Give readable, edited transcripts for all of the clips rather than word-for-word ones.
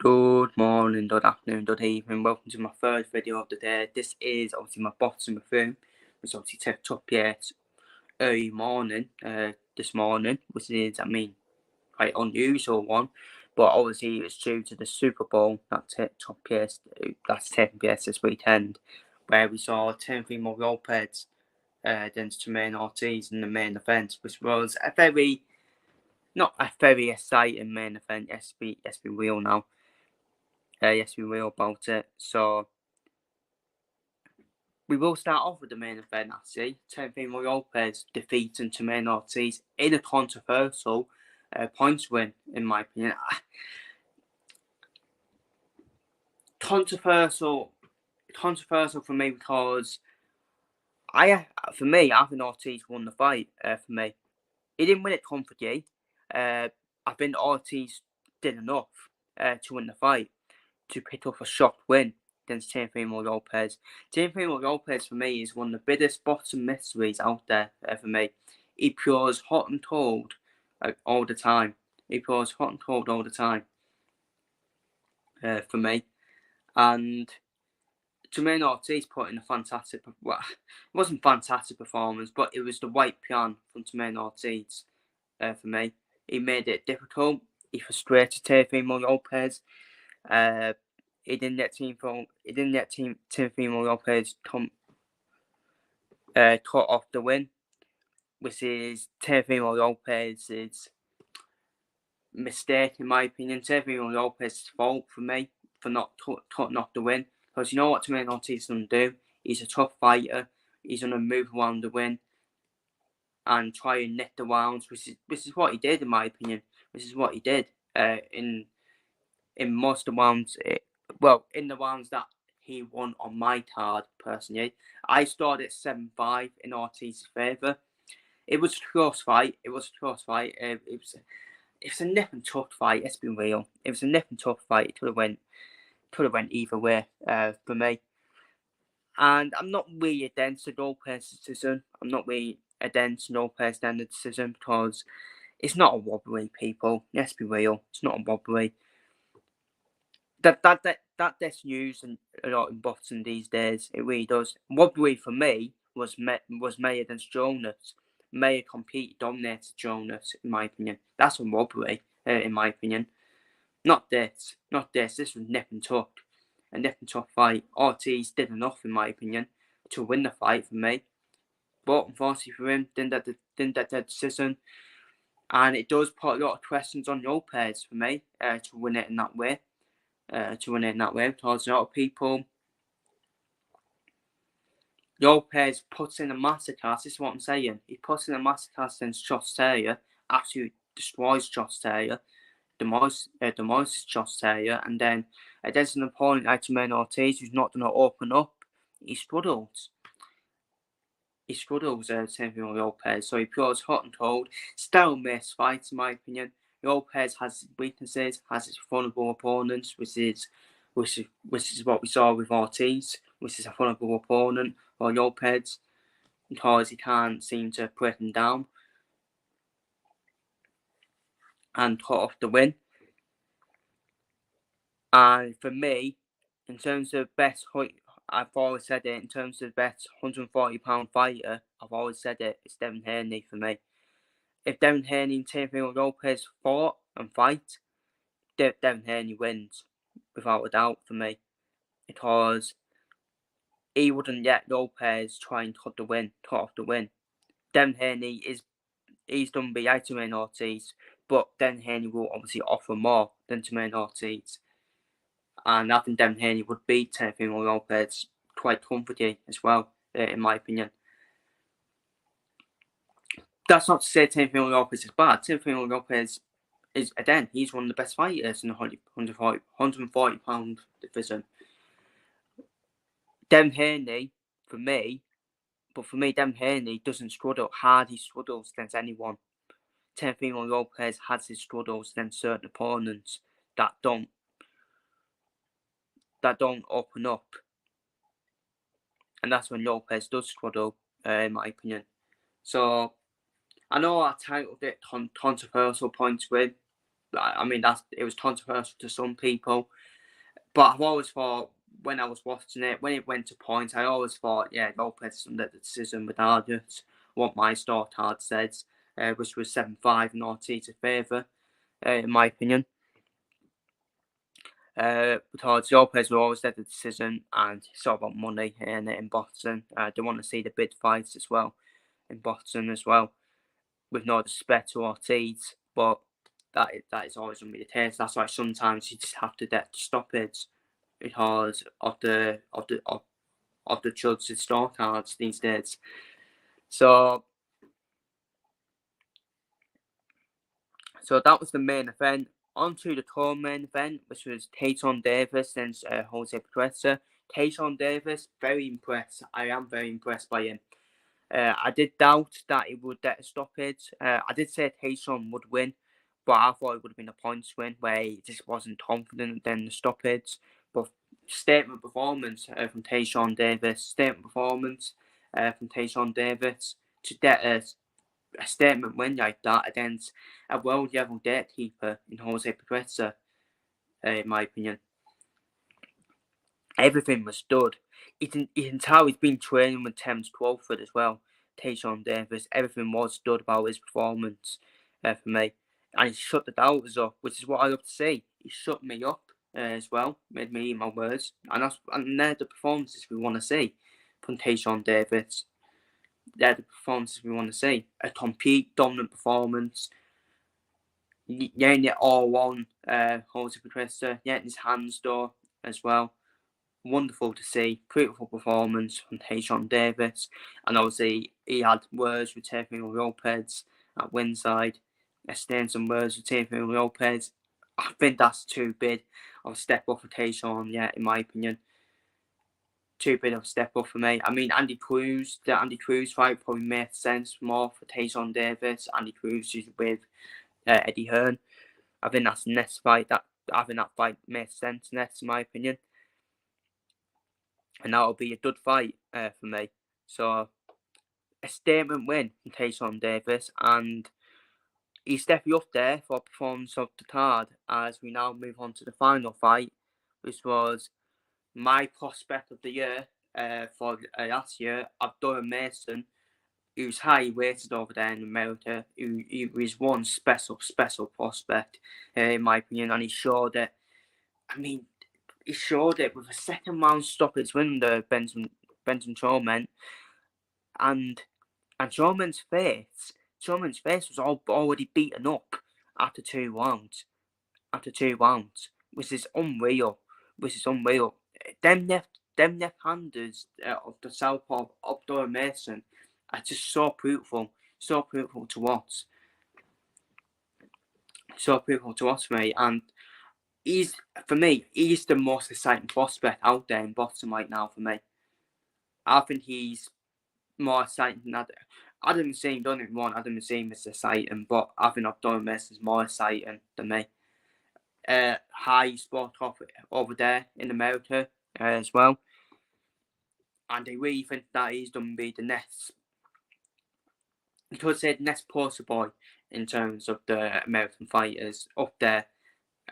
Good morning, good afternoon, good evening. Welcome to my first video of the day. This is obviously my bottom of room, which obviously tipped up early morning, this morning, which is, quite unusual one. But obviously it's due to the Super Bowl that tipped up that's taking place this weekend, where we saw Teofimo Lopez against Jamaine Ortiz in the main event, which was not a very exciting main event. Yes, we will now. Yes, we will about it. So we will start off with the main event, actually. Teofimo Lopez defeating Jamaine Ortiz in a controversial points win, in my opinion. Controversial for me because I think Ortiz won the fight. For me, he didn't win it comfortably. I think Ortiz did enough to win the fight, to pick up a shock win against Teofimo Lopez. Teofimo Lopez, for me, is one of the biggest bottom mysteries out there for me. He pours hot and cold all the time. For me. And Jamaine Ortiz put in a fantastic, well, it wasn't fantastic performance, but it was the right plan from Jamaine Ortiz for me. He made it difficult. He frustrated Teofimo Lopez. He didn't let Teofimo Lopez cut off the win, which is Teofimo Lopez's mistake, in my opinion. Teofimo Lopez's fault for me for not cutting off the win, because you know what Jamaine Ortiz is going to do. He's a tough fighter. He's going to move around the win and try and net the rounds, which is what he did, in my opinion. This is what he did in most of the rounds. In the rounds that he won on my card, personally. I started 7-5 in Ortiz's favour. It was a close fight. It was a nip and tuck fight, let's be real. It was a nip and tuck fight. It could have went either way for me. And I'm not really against the Lopez decision. I'm not really against Lopez standard decision because it's not a robbery, people. Let's be real. It's not a robbery. That gets used a lot in boxing these days. It really does. Robbery for me was May against Jonas. May completely dominated Jonas, in my opinion. That's a robbery, in my opinion. Not this. This was nip and tuck. A nip and tuck fight. Ortiz did enough, in my opinion, to win the fight for me. But unfortunately for him, didn't get that decision. And it does put a lot of questions on Lopez for me to win it in that way. Because a lot of people, Lopez puts in a masterclass. This is what I'm saying. He puts in a masterclass against Josh Taylor, absolutely destroys Josh Taylor, demolishes Josh Taylor, and then against an opponent like Jamaine Ortiz, who's not going to open up, he struggles. Teofimo Lopez. So he pours hot and cold. Still missed fights, in my opinion. Lopez has weaknesses, has his vulnerable opponents, which is what we saw with Ortiz, which is a vulnerable opponent for Lopez, because he can't seem to break him down and cut off the win. And for me, in terms of best height, I've always said it, in terms of best 140-pound fighter, I've always said it, it's Devin Haney for me. If Devin Haney and Teofimo Lopez fought and fight, Devin Haney wins, without a doubt, for me. Because he wouldn't let Lopez try and cut off the win. Devin Haney he's done by Jamaine Ortiz, but Devin Haney will obviously offer more than Jamaine Ortiz. And I think Devin Haney would beat Teofimo Lopez quite comfortably as well, in my opinion. That's not to say Teofimo Lopez is bad. Teofimo Lopez is, again, he's one of the best fighters in the 140-pound division. Devin Haney, for me, Devin Haney doesn't struggle hard. He struggles against anyone. Teofimo Lopez has his struggles against certain opponents that don't open up. And that's when Lopez does struggle, in my opinion. So, I know I titled it Controversial Points Win, I mean, it was controversial to some people, but I've always thought when I was watching it, when it went to points, I always thought, yeah, Lopez under the decision regardless what my scorecard says, which was 7-5 in Ortiz's favour, in my opinion. Because Lopez will always get the decision, and it's all about money in boxing. They want to see the big fights as well in boxing as well, with no disrespect to Ortiz, but that is always going to be the case. That's why sometimes you just have to get stoppage because of the judges' scorecards these days. So that was the main event. On to the co-main event, which was Tayson Davis against Jose Pedraza. Tayson Davis, very impressed. I am very impressed by him. I did doubt that he would get a stoppage. I did say Tayson would win, but I thought it would have been a points win where he just wasn't confident in the stoppage. But statement performance from Tayson Davis. Statement performance from Tayson Davis to get a statement win like that against a world level gatekeeper in Jose Pedraza, in my opinion. Everything was good. You can tell he's been training with Thames Crawford as well. Tayson Davis, everything was good about his performance for me. And he shut the doubters up, which is what I love to see. He shut me up as well, made me eat my words. And they're the performances we want to see from Tayson Davis. They're the performances we want to see. A complete dominant performance. Getting it all on Jose Pedraza, getting his hands door as well. Wonderful to see. Beautiful performance from Tayson Davis. And obviously, he had words with Teofimo Lopez at Winside. Extend some words with Teofimo Lopez. I think that's too big of a step up for Tayson, yeah, in my opinion. Too big of a step up for me. I mean, the Andy Cruz fight probably made sense more for Tayson Davis. Andy Cruz is with Eddie Hearn. I think that's the next fight. I think that fight makes sense next, in my opinion. And that'll be a good fight for me. So, a statement win from Tayson Davis, and he's definitely up there for performance of the card as we now move on to the final fight, which was my prospect of the year for last year, Abdullah Mason, who's highly rated over there in America, who is one special prospect, in my opinion, and he showed it. I mean, he showed it with a second round stoppage win the Benson Jamaine, and Jomaine's face was already beaten up after 2 rounds. Which is unreal. Them left handers of the southpaw of Abdullah Mason are just so beautiful to watch. So beautiful to watch, mate. And he's the most exciting prospect out there in boxing right now for me. I think he's more exciting than Adam Hussein. Don't even want Adam Hussein is exciting, but I think Abdullah Mason is more exciting than me. High sport over there in America as well, and I really think that he's going to be the next. You could say the next poster boy in terms of the American fighters up there,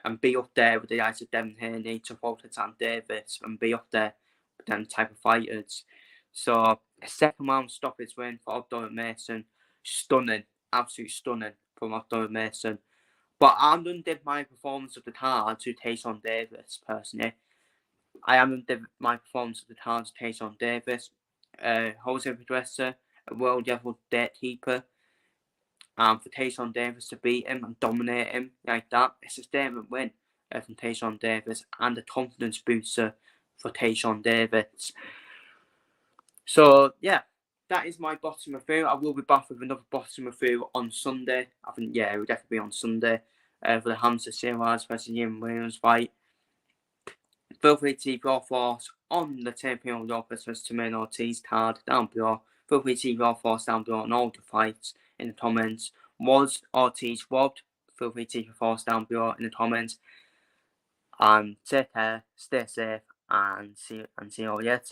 and be up there with the likes of Devin Haney, Teofimo Davis, and be up there with them type of fighters. So a second round stoppage win for Abdullah Mason, stunning, absolutely stunning from Abdullah Mason. But I'm going to give my performance of the card to Tayson Davis, personally. I am going to give my performance of the card to Tayson Davis. Jose Pedraza, a world level gatekeeper. For Tayson Davis to beat him and dominate him like that, it's a statement win from Tayson Davis and a confidence booster for Tayson Davis. So, yeah, that is my bottom review. I will be back with another bottom review on Sunday. I think, yeah, it will definitely be on Sunday for the Hamza Siraz versus Ian Williams fight. Feel free to leave your thoughts on the Teofimo Lopez versus Jamaine Ortiz card down below. Feel free to leave your thoughts down below on all the fights in the comments. Was Ortiz robbed? Feel free to leave your thoughts down below in the comments. And take care, stay safe, and see you all later.